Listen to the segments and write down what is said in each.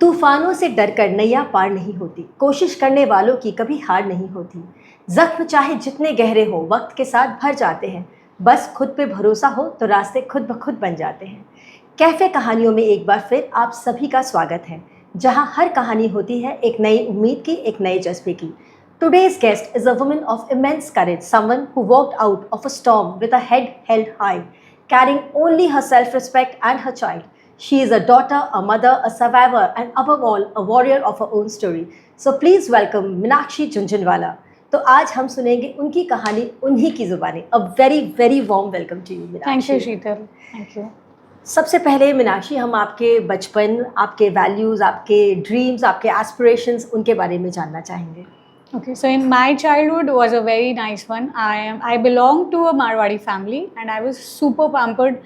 तूफानों से डरकर नैया पार नहीं होती, कोशिश करने वालों की कभी हार नहीं होती। जख्म चाहे जितने गहरे हो वक्त के साथ भर जाते हैं, बस खुद पे भरोसा हो तो रास्ते खुद ब खुद बन जाते हैं। कैफे कहानियों में एक बार फिर आप सभी का स्वागत है, जहां हर कहानी होती है एक नई उम्मीद की, एक नए जज्बे की। Today's guest is a woman of immense courage, someone who walked out of a storm with a head held high, carrying only her self-respect and her child. She is a daughter, a mother, a survivor, and above all, a warrior of her own story. So please welcome Meenakshi Jhunjhunwala. तो आज हम सुनेंगे उनकी कहानी उन्हीं की जुबानी। A very very warm welcome to you, Meenakshi. Thank you, Sheetal. Thank you. सबसे पहले मीनाक्षी, हम आपके बचपन, आपके वैल्यूज़, आपके ड्रीम्स, आपके एस्पिरेशंस, उनके बारे में जानना चाहेंगे। Okay, so in my childhood was a very nice one. I belong to a Marwadi family and I was super pampered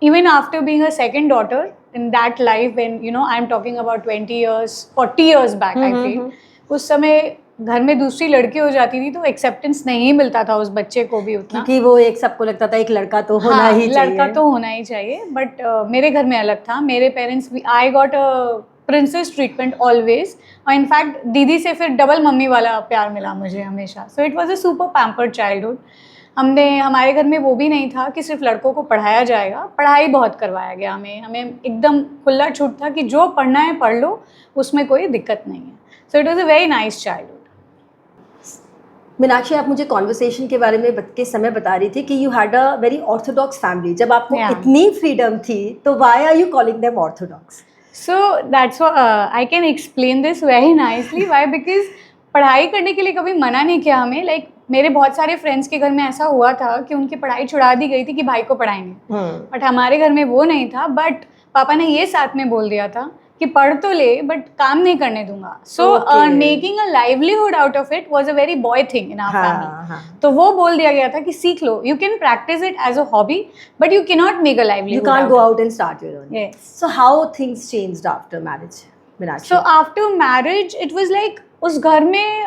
even after being a second daughter in that life when I'm talking about 20 years, 40 years back I feel. उस समय घर में दूसरी लड़की हो जाती थी तो एक्सेप्टेंस नहीं मिलता था उस बच्चे को भी उतना, क्योंकि वो एक सबको लगता था एक लड़का तो होना ही चाहिए। लड़का तो होना ही चाहिए, बट मेरे घर में अलग था। मेरे पेरेंट्स भी, I got a princess treatment always, और इनफैक्ट दीदी से फिर डबल मम्मी वाला प्यार मिला मुझे हमेशा। So it was a super pampered childhood. हमारे घर में वो भी नहीं था कि सिर्फ लड़कों को पढ़ाया जाएगा, पढ़ाई बहुत करवाया गया हमें एकदम खुला छूट था कि जो पढ़ना है पढ़ लो, उसमें कोई दिक्कत नहीं है। So it was a very nice childhood. Meenakshi, आप मुझे कॉन्वर्सेशन के बारे में के समय बता रही थी कि you had a very orthodox family. जब आपको इतनी फ्रीडम थी तो why are you calling them orthodox? So that's what I can explain this very nicely. Why? Because पढ़ाई करने के लिए कभी मना नहीं किया हमें। लाइक मेरे बहुत सारे फ्रेंड्स के घर में ऐसा हुआ था कि उनकी पढ़ाई छुड़ा दी गई थी कि भाई को पढ़ाएंगे, बट हमारे घर में वो नहीं था। बट पापा ने ये साथ में बोल दिया था कि पढ़ तो ले बट काम नहीं करने दूंगा। So making a livelihood out of it was a very boy thing in our family. तो वो बोल दिया गया था कि सीख लो, you can practice it as a hobby but you can not make a livelihood, you can't go out and start your own. So how things changed after marriage, Meenakshi? So after marriage it was like उस घर में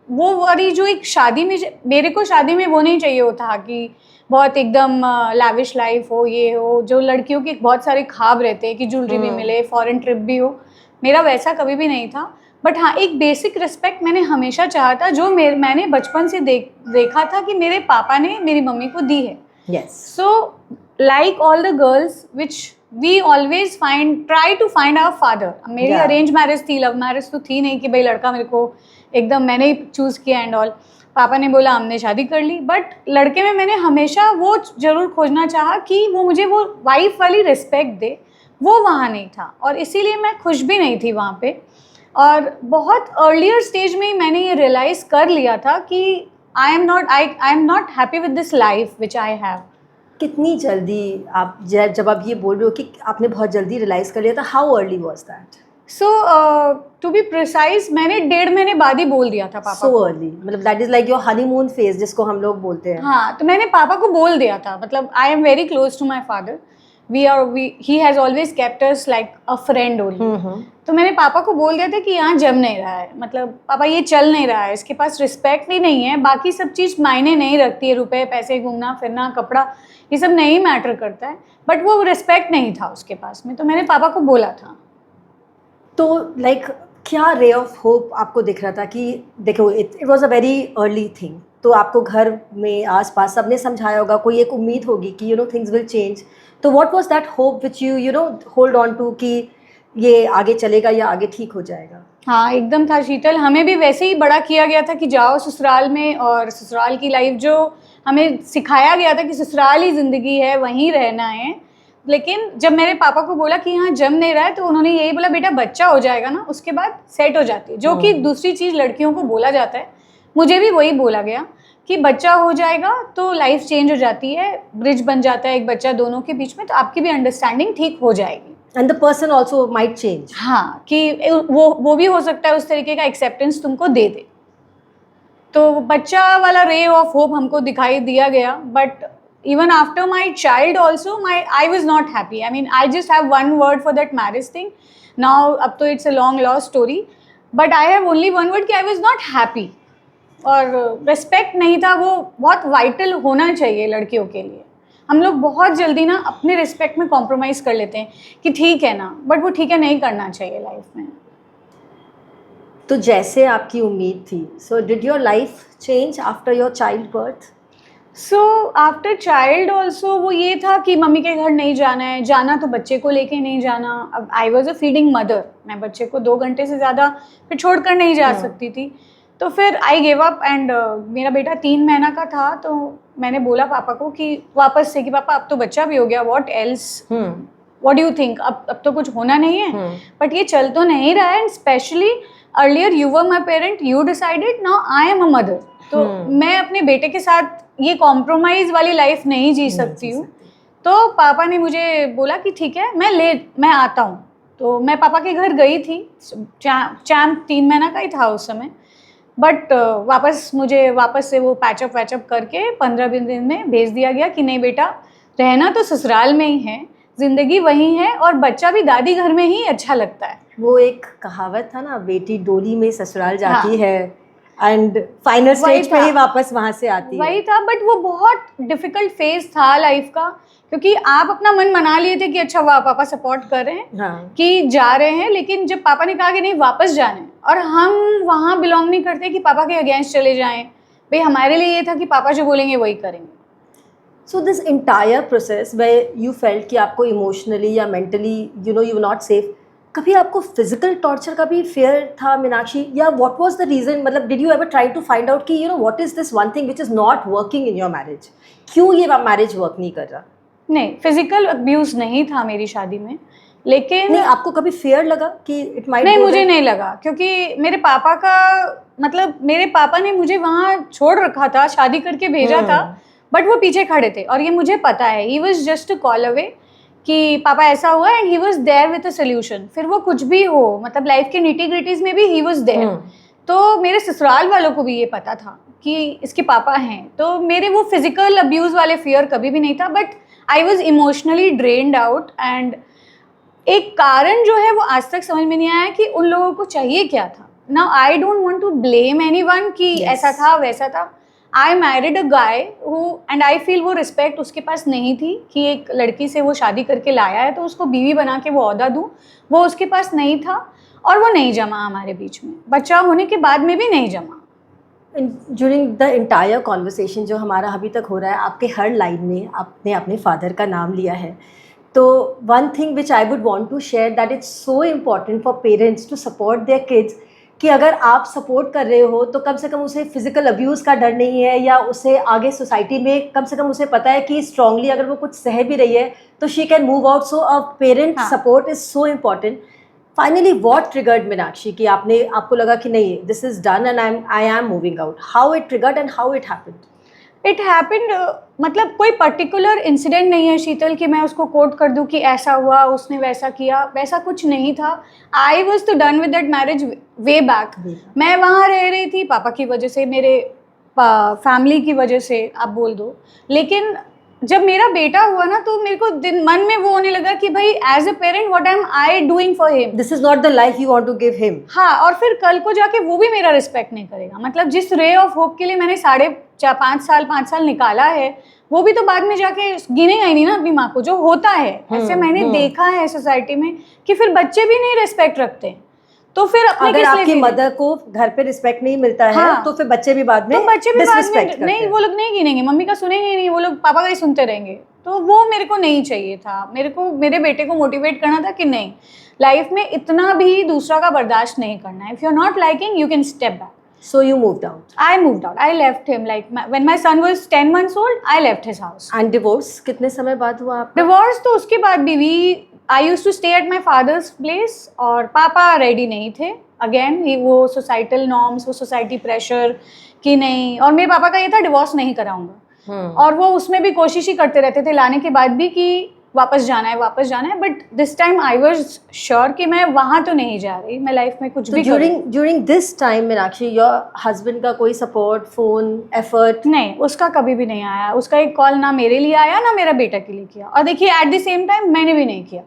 वो वाली जो एक शादी में, मेरे को शादी में वो नहीं चाहिए होता कि बहुत एकदम लैविश लाइफ हो, ये हो जो लड़कियों के बहुत सारे ख्वाब रहते हैं कि ज्वेलरी भी मिले, फॉरेन ट्रिप भी हो। मेरा वैसा कभी भी नहीं था। बट हाँ, एक बेसिक रिस्पेक्ट मैंने हमेशा चाहा था, जो मैंने बचपन से देखा था कि मेरे पापा ने मेरी मम्मी को दी है। Yes. So like all the girls which we always try to find our father. मेरी अरेंज मैरिज थी, लव मैरिज तो थी नहीं कि भाई लड़का मेरे को एकदम मैंने ही चूज़ किया एंड ऑल। पापा ने बोला हमने शादी कर ली, बट लड़के में मैंने हमेशा वो ज़रूर खोजना चाहा कि वो मुझे वो वाइफ वाली रिस्पेक्ट दे। वो वहाँ नहीं था और इसीलिए मैं खुश भी नहीं थी वहाँ पे। और बहुत अर्लियर स्टेज में ही मैंने ये रियलाइज़ कर लिया था कि I am not happy with this life which I have. कितनी जल्दी आप, जब आप ये बोल रहे हो कि आपने बहुत जल्दी रियलाइज़ कर लिया था, how early was that? So to be precise, मैंने 1.5 महीने बाद ही बोल दिया था पापा को। So early, मतलब that is like your honeymoon phase जिसको हम लोग बोलते हैं। हाँ, तो मैंने पापा को बोल दिया था। मतलब I am very close to my father, he has always kept us like a friend only. तो मैंने पापा को बोल दिया था कि यहाँ जम नहीं रहा है, मतलब पापा ये चल नहीं रहा है, इसके पास रिस्पेक्ट भी नहीं है, बाकी सब चीज़ मायने नहीं रखती है, रुपए पैसे, घूमना फिरना, कपड़ा, ये सब नहीं मैटर करता है, बट वो रिस्पेक्ट नहीं था उसके पास में। तो मैंने पापा को बोला था। तो लाइक क्या रे ऑफ होप आपको दिख रहा था कि देखो it was a very early thing, तो आपको घर में आसपास सबने समझाया होगा, कोई एक उम्मीद होगी कि थिंग्स विल चेंज। तो what was that hope which you hold on to कि ये आगे चलेगा या आगे ठीक हो जाएगा? हाँ, एकदम था शीतल। हमें भी वैसे ही बड़ा किया गया था कि जाओ ससुराल में, और ससुराल की लाइफ जो हमें सिखाया गया था कि ससुराल ही ज़िंदगी है, वहीं रहना है। लेकिन जब मेरे पापा को बोला कि यहाँ जम नहीं रहा है, तो उन्होंने यही बोला, बेटा बच्चा हो जाएगा ना, उसके बाद सेट हो जाती है, जो कि दूसरी चीज़ लड़कियों को बोला जाता है। मुझे भी वही बोला गया कि बच्चा हो जाएगा तो लाइफ चेंज हो जाती है, ब्रिज बन जाता है एक बच्चा दोनों के बीच में, तो आपकी भी अंडरस्टैंडिंग ठीक हो जाएगी and the person also might change. हाँ, कि वो भी हो सकता है उस तरीके का एक्सेप्टेंस तुमको दे दे। तो बच्चा वाला रे ऑफ होप हमको दिखाई दिया गया। But even after my child also, I was not happy. I mean, I just have one word for that marriage thing. Now up to it's a long lost story, but I have only one word कि I was not happy. और respect नहीं था, वो बहुत vital होना चाहिए लड़कियों के लिए। हम लोग बहुत जल्दी ना अपने रिस्पेक्ट में कॉम्प्रोमाइज़ कर लेते हैं कि ठीक है ना, बट वो ठीक है नहीं करना चाहिए लाइफ में। तो जैसे आपकी उम्मीद थी, so did your life change after your child birth? So after child also वो ये था कि मम्मी के घर नहीं जाना है, जाना तो बच्चे को लेके नहीं जाना। अब I was a feeding mother, मैं बच्चे को 2 घंटे से ज़्यादा फिर छोड़ कर नहीं जा सकती थी। तो फिर आई गिव अप एंड मेरा बेटा 3 महीना का था, तो मैंने बोला पापा को कि वापस से कि पापा अब तो बच्चा भी हो गया, what else, what do you think, अब तो कुछ होना नहीं है, बट ये चल तो नहीं रहा है। And specially earlier you were my parent, you decided, now I am a mother. तो मैं अपने बेटे के साथ ये कॉम्प्रोमाइज़ वाली लाइफ नहीं जी सकती हूँ। तो पापा ने मुझे बोला कि ठीक है मैं आता हूँ। तो मैं पापा के घर गई थी, चैम्प 3 महीना का ही था उस समय, बट वापस से वो पैचअप वैचअप करके 15-20 दिन में भेज दिया गया कि नहीं बेटा, रहना तो ससुराल में ही है, ज़िंदगी वही है और बच्चा भी दादी घर में ही अच्छा लगता है। वो एक कहावत था ना, बेटी डोली में ससुराल जाती है एंड फाइनल स्टेज पे ही वापस वहाँ से आती है। वही था, बट वो बहुत डिफिकल्ट फेज था लाइफ का, क्योंकि आप अपना मन मना लिए थे कि अच्छा वाह पापा सपोर्ट कर रहे हैं कि जा रहे हैं, लेकिन जब पापा ने कहा कि नहीं वापस जाना है, और हम वहाँ बिलोंग नहीं करते कि पापा के अगेंस्ट चले जाएं, भाई हमारे लिए ये था कि पापा जो बोलेंगे वही करेंगे। So this entire process where you felt कि आपको इमोशनली या मेंटली यू नॉट सेफ, कभी आपको फिजिकल टॉर्चर का भी फेयर था मीनाक्षी, या व्हाट वाज द रीज़न? मतलब did you ever try to find out कि what is this one thing which is not working in your marriage, क्यों ये मैरिज वर्क नहीं कर रहा? नहीं, फिजिकल अब्यूज़ नहीं था मेरी शादी में, लेकिन नहीं, आपको कभी फेयर लगा कि इट माइट? नहीं, मुझे नहीं लगा, क्योंकि मेरे पापा का मतलब मेरे पापा ने मुझे वहाँ छोड़ रखा था, शादी करके भेजा था, बट वो पीछे खड़े थे और ये मुझे पता है। He was just a call away कि पापा ऐसा हुआ, and he was there with a solution. फिर वो कुछ भी हो, मतलब लाइफ के निटी ग्रिटीज में भी ही वॉज देयर। तो मेरे ससुराल वालों को भी ये पता था कि इसके पापा हैं, तो मेरे वो फिजिकल अब्यूज़ वाले फियर कभी भी नहीं था, but I was emotionally drained out. And एक कारण जो है वो आज तक समझ में नहीं आया कि उन लोगों को चाहिए क्या था। Now I don't want to blame anyone कि ऐसा था वैसा था। I married a guy who, and I feel वो रिस्पेक्ट उसके पास नहीं थी कि एक लड़की से वो शादी करके लाया है तो उसको बीवी बना के वो ओहदा दूँ, वो उसके पास नहीं था और वो नहीं जमा हमारे बीच में, बच्चा होने के बाद में भी नहीं जमा। ड्यूरिंग द इंटायर कॉन्वर्सेशन जो हमारा अभी तक हो रहा है, आपके हर लाइन में आपने अपने फादर का नाम लिया है। तो one thing which I would want to share that it's so important for parents to support their kids, कि अगर आप सपोर्ट कर रहे हो तो कम से कम उसे फिजिकल अब्यूज़ का डर नहीं है, या उसे आगे सोसाइटी में कम से कम उसे पता है कि स्ट्रांगली अगर वो कुछ सह भी रही है तो she can move out. So a parent support is so important. Finally what triggered Meenakshi कि आपको लगा कि नहीं, this is done and I am moving out? How it triggered and how it happened? It happened, मतलब कोई particular incident नहीं है शीतल कि मैं उसको कोट कर दूं कि ऐसा हुआ उसने वैसा किया, वैसा कुछ नहीं था। आई वॉज तो done with that marriage way back. मैं वहाँ रह रही थी पापा की वजह से, मेरे फैमिली की वजह से आप बोल दो, लेकिन जब मेरा बेटा हुआ ना तो मेरे को मन में वो होने लगा कि भाई as a parent what am I doing for him, this is not the life you want to give him. हाँ, और फिर कल को जाके वो भी मेरा रिस्पेक्ट नहीं करेगा। मतलब जिस रे ऑफ होप के लिए मैंने 5 साल निकाला है, वो भी तो बाद में जाके गिनेगा ही नहीं ना अपनी माँ को, जो होता है। ऐसे मैंने देखा है सोसाइटी में कि फिर बच्चे भी नहीं रिस्पेक्ट रखते, तो फिर अपने अगर आपकी मदर को घर पे रिस्पेक्ट नहीं मिलता है तो फिर बच्चे भी बाद में डिसरिस्पेक्ट नहीं, वो लोग नहीं गिनेंगे, मम्मी का सुनेंगे ही नहीं, वो लोग पापा का ही सुनते रहेंगे। तो वो मेरे को नहीं चाहिए था। मेरे को मेरे बेटे को मोटिवेट करना था कि नहीं, लाइफ में इतना भी दूसरा का बर्दाश्त नहीं करना है। If you are not liking you can step back. So you moved out. I moved out. I left him when my son was 10 months old. I left his house. And divorce कितने समय बाद हुआ आपका? Divorce तो उसके बाद भी I used to stay at my father's place, और पापा रेडी नहीं थे। Again वो societal norms, वो society pressure कि नहीं, और मेरे पापा का ये था डिवोर्स नहीं कराऊंगा, और वो उसमें भी कोशिश ही करते रहते थे लाने के बाद भी कि वापस जाना है। But this time I was sure कि मैं वहाँ तो नहीं जा रही, मैं लाइफ में कुछ भी during this time Meenakshi your husband का कोई सपोर्ट, फोन, एफर्ट? नहीं, उसका कभी भी नहीं आया। उसका एक कॉल ना मेरे लिए आया ना मेरा बेटा के लिए किया, और देखिए एट द सेम टाइम मैंने भी नहीं किया,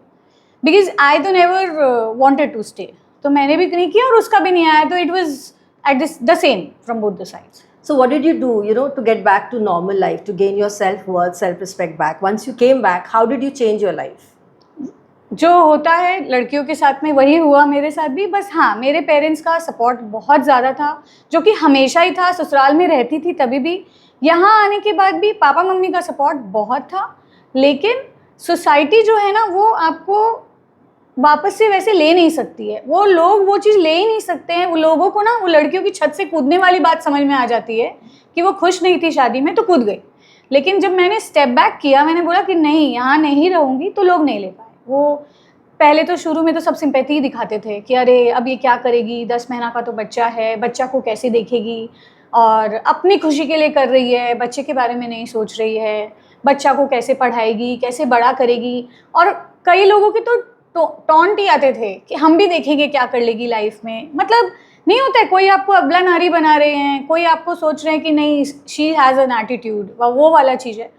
बिकॉज आई तो नेवर वांटेड टू स्टे, तो मैंने भी नहीं किया और उसका भी नहीं आया। तो it was at the same from both the sides. So what did you do, to get back to normal life, to gain your self-worth, self-respect back? Once you came back, how did you change your life? जो होता है लड़कियों के साथ में वही हुआ मेरे साथ भी। बस हाँ, मेरे पेरेंट्स का सपोर्ट बहुत ज़्यादा था, जो कि हमेशा ही था। ससुराल में रहती थी तभी भी, यहाँ आने के बाद भी पापा मम्मी का सपोर्ट बहुत था। लेकिन सोसाइटी जो है ना, वो आपको वापस से वैसे ले नहीं सकती है। वो लोग वो चीज़ ले ही नहीं सकते हैं। वो लोगों को ना, वो लड़कियों की छत से कूदने वाली बात समझ में आ जाती है कि वो खुश नहीं थी शादी में तो कूद गई। लेकिन जब मैंने स्टेप बैक किया, मैंने बोला कि नहीं, यहाँ नहीं रहूँगी, तो लोग नहीं ले पाए। वो पहले तो शुरू में तो सब सिंपैथी दिखाते थे कि अरे अब ये क्या करेगी, 10 महीना का तो बच्चा है, बच्चा को कैसे देखेगी, और अपनी खुशी के लिए कर रही है, बच्चे के बारे में नहीं सोच रही है, बच्चा को कैसे पढ़ाएगी, कैसे बड़ा करेगी। और कई लोगों के तो टॉन्ट ही आते थे कि हम भी देखेंगे क्या कर लेगी लाइफ में। मतलब नहीं होता है, कोई आपको अबला नारी बना रहे हैं, कोई आपको सोच रहे हैं कि नहीं शी हैज़ एन एटीट्यूड, वो वाला चीज़ है।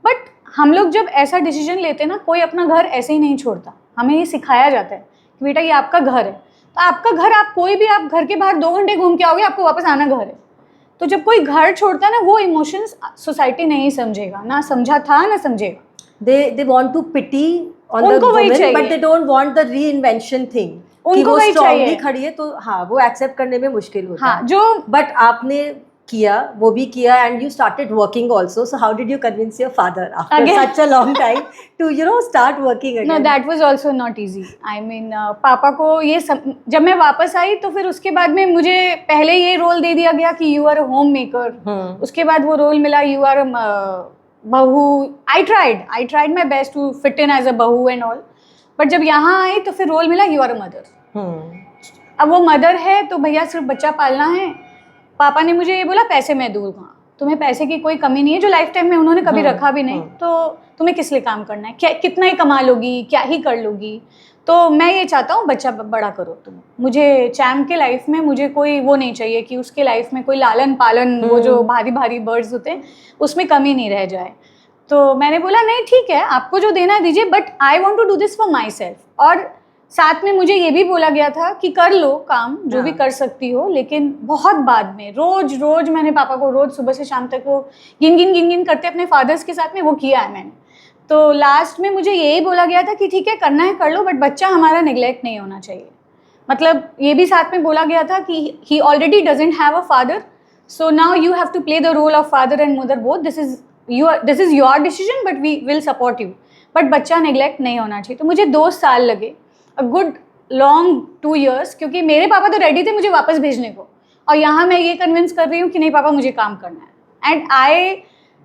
बट हम लोग जब ऐसा डिसीजन लेते हैं ना, कोई अपना घर ऐसे ही नहीं छोड़ता। हमें ये सिखाया जाता है कि बेटा ये आपका घर है, तो आपका घर, आप कोई भी, आप घर के बाहर 2 घंटे घूम के आओगे, आपको वापस आना घर है। तो जब कोई घर छोड़ता है ना, वो इमोशंस सोसाइटी नहीं समझेगा, ना समझा था ना समझेगा। They want to pity on the उनको वही woman, चाहिए। but they don't want the reinvention thing. कि उनको वो वही strongly चाहिए। खड़ी है, तो हाँ, वो एक्सेप्ट करने में मुश्किल होता हाँ, है। जो बट आपने किया, वो भी किया, and you started working also. So how did you convince your father after Again? such a long time to start working again? No, that was also not easy. I mean, पापा को ये जब मैं वापस आई तो फिर उसके बाद में मुझे पहले ये रोल दे दिया गया कि you are a homemaker. उसके बाद वो रोल मिला you are bahu. I tried my best to fit in as a bahu and all. But जब यहाँ आई तो फिर रोल मिला यू आर अ मदर। अब वो मदर है तो भैया सिर्फ बच्चा पालना है। पापा ने मुझे ये बोला पैसे मैं दूँ कहाँ, तुम्हें पैसे की कोई कमी नहीं है, जो लाइफ टाइम में उन्होंने कभी रखा भी नहीं, तो तुम्हें किस लिए काम करना है, क्या कितना ही कमा लोगी, क्या ही कर लोगी। तो मैं ये चाहता हूँ बच्चा बड़ा करो तुम। मुझे चैम के लाइफ में मुझे कोई वो नहीं चाहिए कि उसके लाइफ में कोई लालन पालन, वो जो भारी भारी बर्ड्स होते हैं उसमें कमी नहीं रह जाए। तो मैंने बोला नहीं ठीक है, आपको जो देना है दीजिए, but I want to do this for myself. और साथ में मुझे ये भी बोला गया था कि कर लो काम जो भी कर सकती हो, लेकिन बहुत बाद में रोज मैंने पापा को रोज सुबह से शाम तक वो गिन करते अपने फादर्स के साथ में वो किया है मैंने। तो लास्ट में मुझे यही बोला गया था कि ठीक है करना है कर लो, बट बच्चा हमारा नेग्लेक्ट नहीं होना चाहिए। मतलब ये भी साथ में बोला गया था कि he already doesn't have a father, so now you have to play the role of father and mother both. This is your decision but we will support you, but बच्चा नेग्लेक्ट नहीं होना चाहिए। तो मुझे 2 साल लगे, अ गुड लॉन्ग 2 years, क्योंकि मेरे पापा तो रेडी थे मुझे वापस भेजने को, और यहाँ मैं ये कन्विंस कर रही हूँ कि नहीं पापा मुझे काम करना है। एंड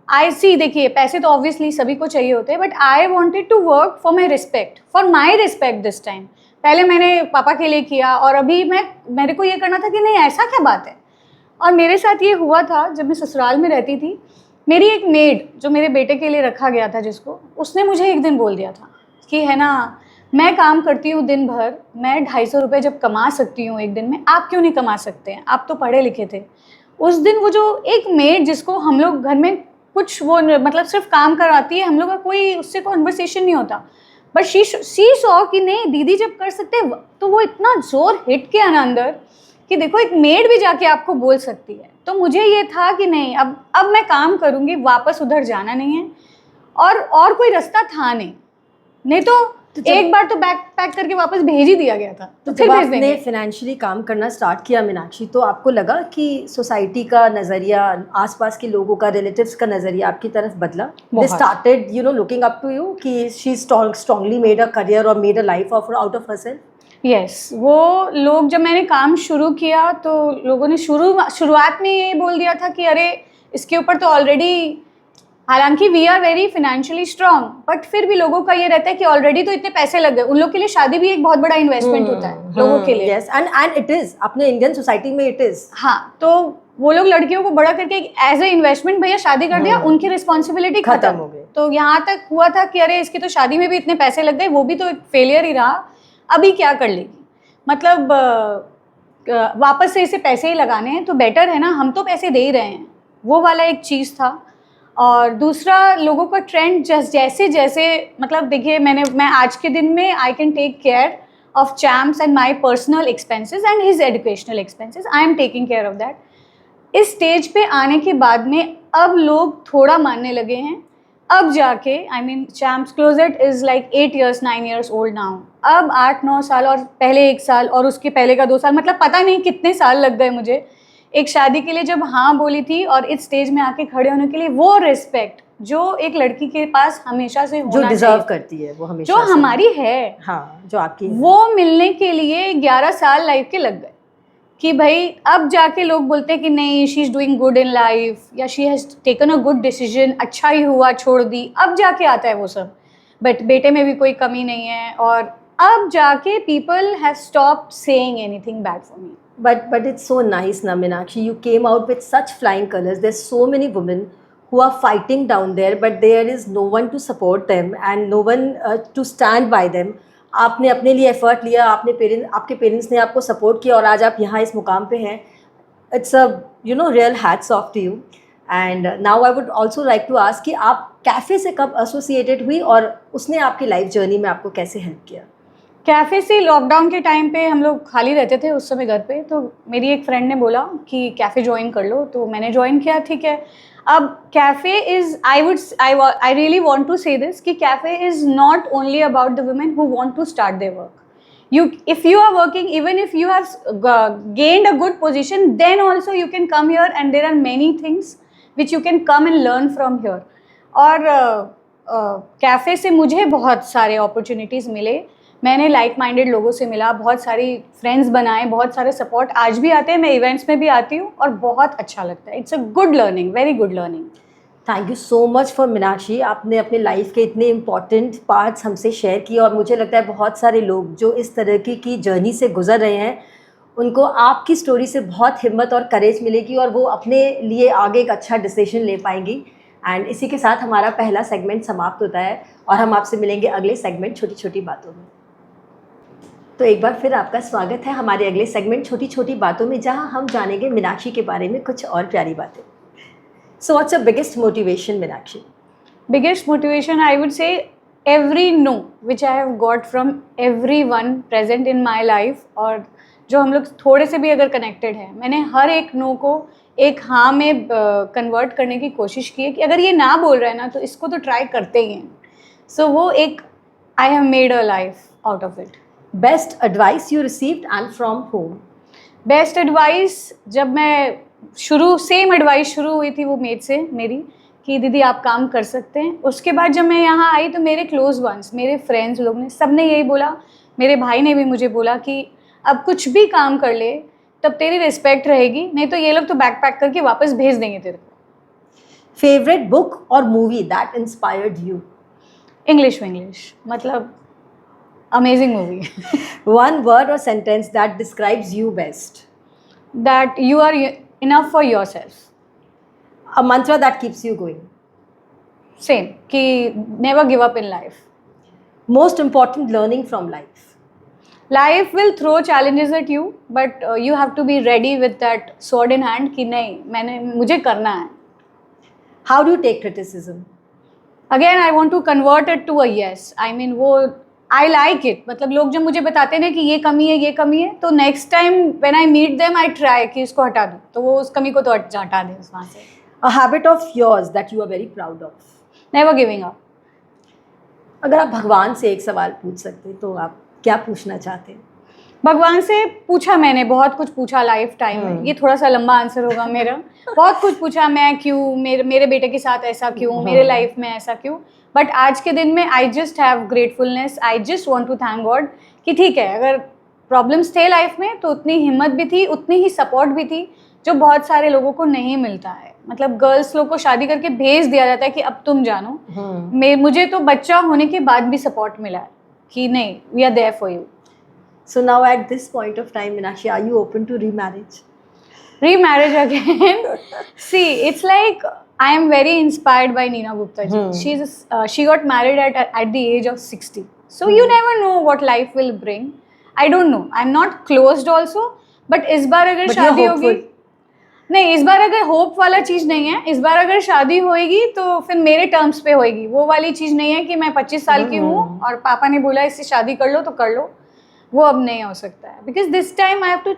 आई सी, देखिए पैसे तो ऑब्वियसली सभी को चाहिए होते हैं, but I wanted to work for my respect, this time. पहले मैंने पापा के लिए किया, और अभी मेरे को ये करना था कि नहीं ऐसा क्या बात है। और मेरे साथ ये हुआ था, जब मैं ससुराल में रहती थी, मेरी एक मेड जो मेरे बेटे के लिए रखा गया था जिसको, उसने मुझे एक दिन बोल दिया था कि है ना, मैं काम करती हूँ दिन भर, मैं 250 रुपये जब कमा सकती हूँ एक दिन में, आप क्यों नहीं कमा सकते हैं, आप तो पढ़े लिखे थे। उस दिन वो जो एक मेड जिसको हम लोग घर में कुछ वो मतलब सिर्फ काम कराती है, हम लोग का कोई उससे कॉन्वर्सेशन नहीं होता, बट शी सॉ कि नहीं दीदी जब कर सकते, तो वो इतना जोर हिट किया ना अंदर कि देखो एक मेड भी जाके आपको बोल सकती है। तो मुझे ये था कि नहीं, अब मैं काम करूँगी, वापस उधर जाना नहीं है, और कोई रास्ता था नहीं तो एक बार तो बैग पैक करके वापस भेज ही दिया गया था। तो जब आपने फाइनेंशियली काम करना स्टार्ट किया मीनाक्षी, तो आपको लगा कि सोसाइटी का नज़रिया, आसपास के लोगों का, रिलेटिव्स का नज़रिया आपकी तरफ बदला? They started looking up to you कि she strongly made a career और made a life out of herself? Yes, वो लोग जब मैंने काम शुरू किया तो लोगों ने शुरुआत में ये बोल दिया था कि अरे इसके ऊपर तो ऑलरेडी, हालांकि we are very financially strong, but फिर भी लोगों का ये रहता है कि ऑलरेडी तो इतने पैसे लग गए। उन लोग के लिए शादी भी एक बहुत बड़ा इन्वेस्टमेंट होता है लोगों के लिए। यस, एंड इट इज, अपने इंडियन सोसाइटी में इट इज। हाँ, तो वो लोग लड़कियों को बड़ा करके एज ए इन्वेस्टमेंट भैया शादी कर दिया, उनकी रिस्पॉन्सिबिलिटी खत्म हो गई। तो यहाँ तक हुआ था कि अरे इसकी तो शादी में भी इतने पैसे लग गए, वो भी तो एक फेलियर ही रहा, अभी क्या कर लेगी। मतलब वापस से इसे पैसे ही लगाने हैं तो बेटर है ना, हम तो पैसे दे ही रहे हैं, वो वाला एक चीज़ था। और दूसरा लोगों का ट्रेंड जैसे जैसे मतलब देखिए मैं आज के दिन में I can take care of Champs and my personal expenses and his educational expenses, I am taking care of that. इस स्टेज पे आने के बाद में अब लोग थोड़ा मानने लगे हैं। अब जाके I mean champs closet is like 8 years 9 years old now. अब 8-9 साल और पहले 1 साल और उसके पहले का 2 साल, मतलब पता नहीं कितने साल लग गए मुझे एक शादी के लिए जब हाँ बोली थी, और इस स्टेज में आके खड़े होने के लिए वो रिस्पेक्ट जो एक लड़की के पास हमेशा से जो होना डिजर्व चाहिए, करती है वो हमेशा जो से। हमारी है, हाँ, जो आपकी है। वो मिलने के लिए 11 साल लाइफ के लग गए। कि भाई अब जाके लोग बोलते हैं कि नहीं, she is doing good in life, या she has taken a good decision, अच्छा ही हुआ छोड़ दी, अब जाके आता है वो सब। बट बेटे में भी कोई कमी नहीं है, और अब जाके people have stopped saying anything bad for me. But it's so nice, na Meenakshi. You came out with such flying colors. There's so many women who are fighting down there, but there is no one to support them and no one to stand by them. आपने अपने लिए effort लिया, आपके parents ने आपको support किया और आज आप यहाँ इस मुकाम पे हैं. It's a real hats off to you. And now I would also like to ask कि आप कैफ़े से कब एसोसिएटेड हुई और उसने आपकी लाइफ जर्नी में आपको कैसे हेल्प किया? कैफ़े से लॉकडाउन के टाइम पे हम लोग खाली रहते थे उस समय घर पे, तो मेरी एक फ्रेंड ने बोला कि कैफ़े ज्वाइन कर लो, तो मैंने ज्वाइन किया। ठीक है, अब Cafe is I really want to say this कि Cafe is not only about the women who want to start their work. If you are working, even if you have gained a good position, then also you can come here and there are many things which you can come and learn from here. और cafe से मुझे बहुत सारे opportunities मिले, मैंने like minded लोगों से मिला, बहुत सारी फ्रेंड्स बनाए, बहुत सारे सपोर्ट आज भी आते हैं, मैं इवेंट्स में भी आती हूँ और बहुत अच्छा लगता है। It's a good learning, very good learning. Thank you so much for Meenakshi, आपने अपने लाइफ के इतने इम्पॉर्टेंट पार्ट्स हमसे शेयर किए और मुझे लगता है बहुत सारे लोग जो इस तरह की जर्नी से गुजर रहे हैं उनको आपकी स्टोरी से बहुत हिम्मत और करेज मिलेगी और वो अपने लिए आगे एक अच्छा डिसीजन ले पाएंगी। एंड इसी के साथ हमारा पहला सेगमेंट समाप्त होता है और हम आपसे मिलेंगे अगले सेगमेंट छोटी छोटी बातों में। तो एक बार फिर आपका स्वागत है हमारे अगले सेगमेंट छोटी छोटी बातों में, जहां हम जानेंगे मीनाक्षी के बारे में कुछ और प्यारी बातें। So what's your biggest motivation, Meenakshi? Biggest motivation, I would say, every no which I have got from everyone present in my life, और जो हम लोग थोड़े से भी अगर कनेक्टेड हैं, मैंने हर एक नो को एक हाँ में कन्वर्ट करने की कोशिश की है कि अगर ये ना बोल रहा है ना तो इसको तो ट्राई करते ही हैं। सो वो एक I have made a life out of it. Best advice you received and from whom? Best advice, जब मैं सेम एडवाइस शुरू हुई थी वो मेड से मेरी कि दीदी आप काम कर सकते हैं। उसके बाद जब मैं यहाँ आई तो मेरे क्लोज वंस, मेरे फ्रेंड्स लोग ने, सब ने यही बोला, मेरे भाई ने भी मुझे बोला कि अब कुछ भी काम कर ले तब तेरी रिस्पेक्ट रहेगी, नहीं तो ये लोग तो बैग पैक करके वापस भेज देंगे तेरे को। Favorite book or movie that inspired you? English मतलब amazing movie. One word or sentence that describes you best? That you are enough for your self. A mantra that keeps you going? Same कि never give up in life. Most important learning from life? Life will throw challenges at you, but you have to be ready with that sword in hand कि नहीं, मुझे करना है। How do you take criticism? Again I want to convert it to a yes. I mean वो I like it, मतलब लोग जब मुझे बताते हैं कि ये कमी है, तो next time when I meet them I try कि इसको हटा दूँ, तो वो उस कमी को तो हटा दें वहाँ से। A habit of yours that you are very proud of? Never giving up. अगर आप भगवान से एक सवाल पूछ सकते तो आप क्या पूछना चाहते हैं? भगवान से पूछा मैंने, बहुत कुछ पूछा लाइफ टाइम में, ये थोड़ा सा लंबा आंसर होगा मेरा। बहुत कुछ पूछा मैं, क्यों मेरे बेटे के साथ ऐसा क्यों, मेरे लाइफ में ऐसा क्यों, बट आज के दिन में I just have gratefulness. I just want to thank God कि ठीक है, अगर प्रॉब्लम्स थे लाइफ में तो उतनी हिम्मत भी थी, उतनी ही सपोर्ट भी थी जो बहुत सारे लोगों को नहीं मिलता है। मतलब गर्ल्स लोग को शादी करके भेज दिया जाता है कि अब तुम जानो। मुझे तो बच्चा होने के बाद भी सपोर्ट मिला है कि नहीं, we are there for you. So now at this point of time, Meenakshi, are you open to remarriage? Remarriage again? See, it's like I am very inspired by Neena Gupta ji. She got married at the age of 60. So you never know what life will bring. I don't know. I'm not closed also. But इस बार अगर शादी होगी, नहीं, इस बार अगर hope वाला चीज़ नहीं है, इस बार अगर शादी होएगी तो फिर मेरे टर्म्स पे होएगी। वो वाली चीज़ नहीं है कि मैं 25 साल की हूँ और पापा ने बोला इससे शादी कर लो तो कर लो, वो अब नहीं हो सकता है। Because this time I have to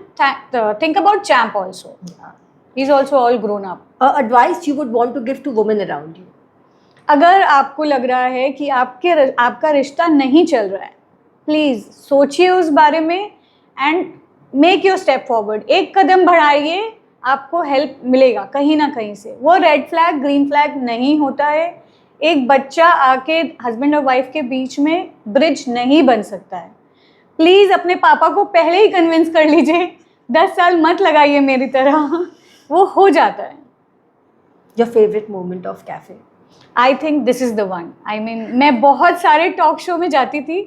think about Champ also. He's also all grown up. Advice you would want to give to women around you? अगर आपको लग रहा है कि आपका रिश्ता नहीं चल रहा है, प्लीज़ सोचिए उस बारे में and make your step forward. एक कदम बढ़ाइए, आपको हेल्प मिलेगा कहीं ना कहीं से. वो रेड फ्लैग ग्रीन फ्लैग नहीं होता है. एक बच्चा आके हस्बैंड और वाइफ के बीच में ब्रिज नहीं बन सकता है. प्लीज़ अपने पापा को पहले ही कन्विंस कर लीजिए. 10 साल मत लगाइए मेरी तरह, वो हो जाता है. Your favorite moment of cafe? I think this is the one. I mean मैं बहुत सारे टॉक शो में जाती थी.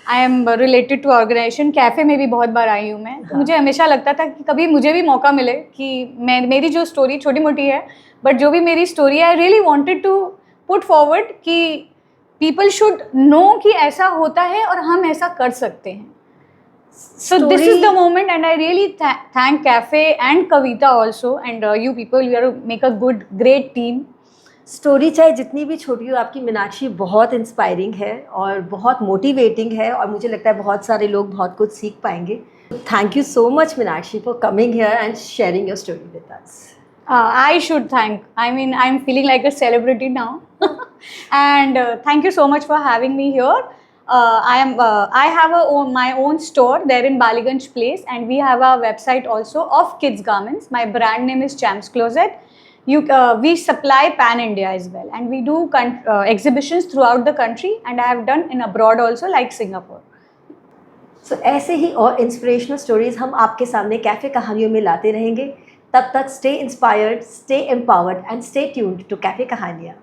I am related to organization. Cafe में भी बहुत बार आई हूँ मैं. तो मुझे हमेशा लगता था कि कभी मुझे भी मौका मिले कि मेरी जो स्टोरी छोटी मोटी है, बट जो भी मेरी स्टोरी है, I really wanted to put forward कि पीपल शुड नो कि ऐसा होता है और हम ऐसा कर सकते हैं. So this is the moment, and I really thank Cafe and Kavita also, and you people, you are to make a great team. Story चाहे जितनी भी छोटी हो, आपकी मीनाक्षी बहुत इंस्पायरिंग है और बहुत मोटिवेटिंग है, और मुझे लगता है बहुत सारे लोग बहुत कुछ सीख पाएंगे. Thank you so much Meenakshi for coming here and sharing your story with us. I should thank. I mean, I'm feeling like a celebrity now, and thank you so much for having me here. I have my own store there in Baliganj Place, and we have a website also of kids garments. My brand name is Champs Closet. We supply pan India as well, and we do exhibitions throughout the country, and I have done in abroad also, like Singapore. So ऐसे ही और inspirational stories हम आपके सामने cafe कहानियों में लाते रहेंगे. तब तक stay inspired, stay empowered and stay tuned to Cafe कहानियाँ.